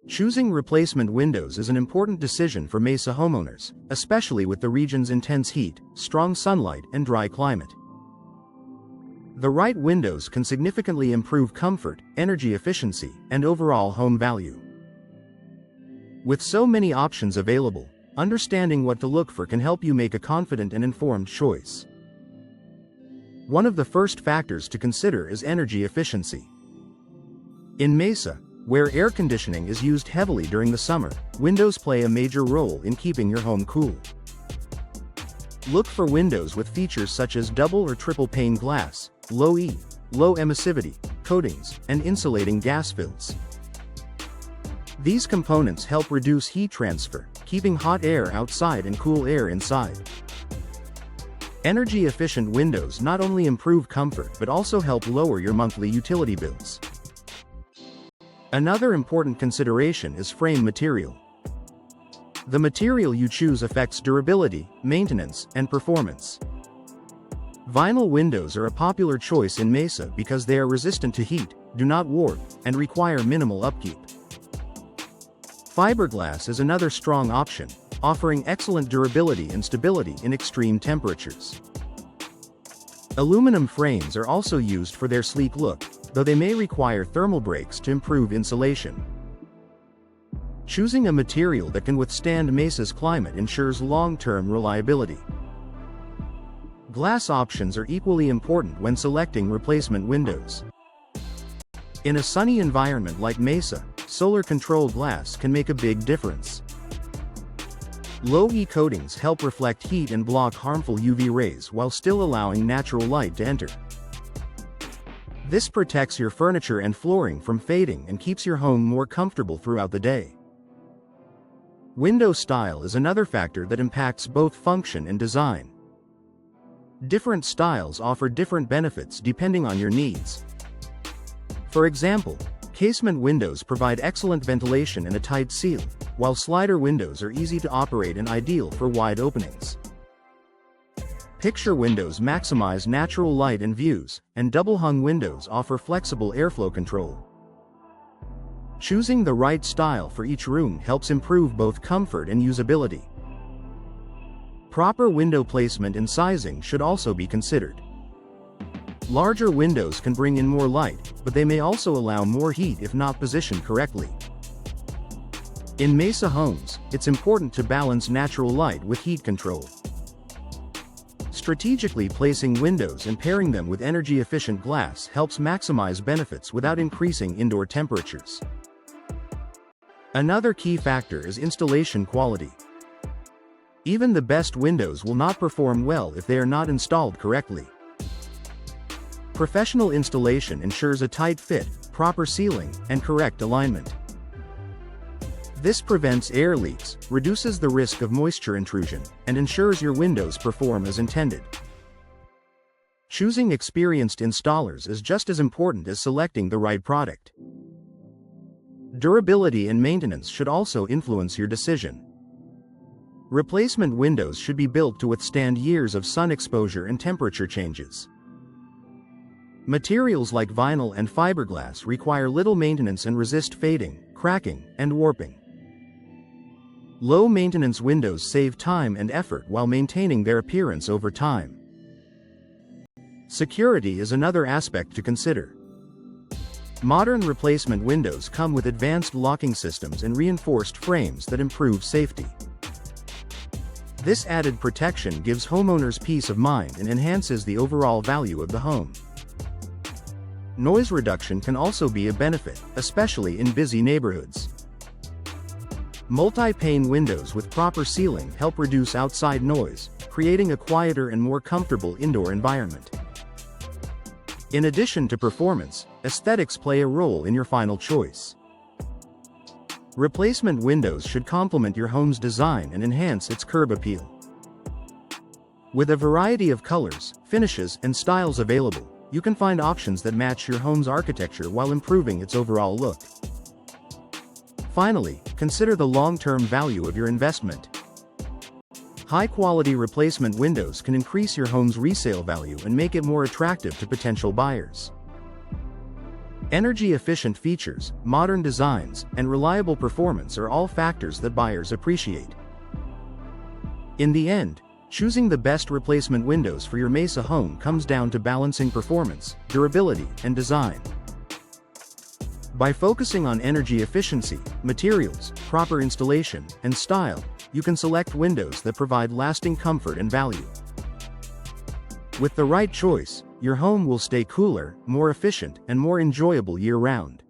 Choosing replacement windows is an important decision for Mesa homeowners, especially with the region's intense heat, strong sunlight, and dry climate. The right windows can significantly improve comfort, energy efficiency, and overall home value. With so many options available, understanding what to look for can help you make a confident and informed choice. One of the first factors to consider is energy efficiency. In Mesa, where air conditioning is used heavily during the summer, windows play a major role in keeping your home cool. Look for windows with features such as double or triple pane glass, low emissivity coatings, and insulating gas fills. These components help reduce heat transfer, keeping hot air outside and cool air inside. Energy-efficient windows not only improve comfort but also help lower your monthly utility bills. Another important consideration is frame material. The material you choose affects durability, maintenance, and performance. Vinyl windows are a popular choice in Mesa because they are resistant to heat, do not warp, and require minimal upkeep. Fiberglass is another strong option, offering excellent durability and stability in extreme temperatures. Aluminum frames are also used for their sleek look, though they may require thermal breaks to improve insulation. Choosing a material that can withstand Mesa's climate ensures long-term reliability. Glass options are equally important when selecting replacement windows. In a sunny environment like Mesa, solar-controlled glass can make a big difference. Low-E coatings help reflect heat and block harmful UV rays while still allowing natural light to enter. This protects your furniture and flooring from fading and keeps your home more comfortable throughout the day. Window style is another factor that impacts both function and design. Different styles offer different benefits depending on your needs. For example, casement windows provide excellent ventilation and a tight seal, while slider windows are easy to operate and ideal for wide openings. Picture windows maximize natural light and views, and double-hung windows offer flexible airflow control. Choosing the right style for each room helps improve both comfort and usability. Proper window placement and sizing should also be considered. Larger windows can bring in more light, but they may also allow more heat if not positioned correctly. In Mesa homes, it's important to balance natural light with heat control. Strategically placing windows and pairing them with energy-efficient glass helps maximize benefits without increasing indoor temperatures. Another key factor is installation quality. Even the best windows will not perform well if they are not installed correctly. Professional installation ensures a tight fit, proper sealing, and correct alignment. This prevents air leaks, reduces the risk of moisture intrusion, and ensures your windows perform as intended. Choosing experienced installers is just as important as selecting the right product. Durability and maintenance should also influence your decision. Replacement windows should be built to withstand years of sun exposure and temperature changes. Materials like vinyl and fiberglass require little maintenance and resist fading, cracking, and warping. Low-maintenance windows save time and effort while maintaining their appearance over time. Security is another aspect to consider. Modern replacement windows come with advanced locking systems and reinforced frames that improve safety. This added protection gives homeowners peace of mind and enhances the overall value of the home. Noise reduction can also be a benefit, especially in busy neighborhoods. Multi-pane windows with proper sealing help reduce outside noise, creating a quieter and more comfortable indoor environment. In addition to performance, aesthetics play a role in your final choice. Replacement windows should complement your home's design and enhance its curb appeal. With a variety of colors, finishes, and styles available, you can find options that match your home's architecture while improving its overall look. Finally, consider the long-term value of your investment. High-quality replacement windows can increase your home's resale value and make it more attractive to potential buyers. Energy-efficient features, modern designs, and reliable performance are all factors that buyers appreciate. In the end, choosing the best replacement windows for your Mesa home comes down to balancing performance, durability, and design. By focusing on energy efficiency, materials, proper installation, and style, you can select windows that provide lasting comfort and value. With the right choice, your home will stay cooler, more efficient, and more enjoyable year-round.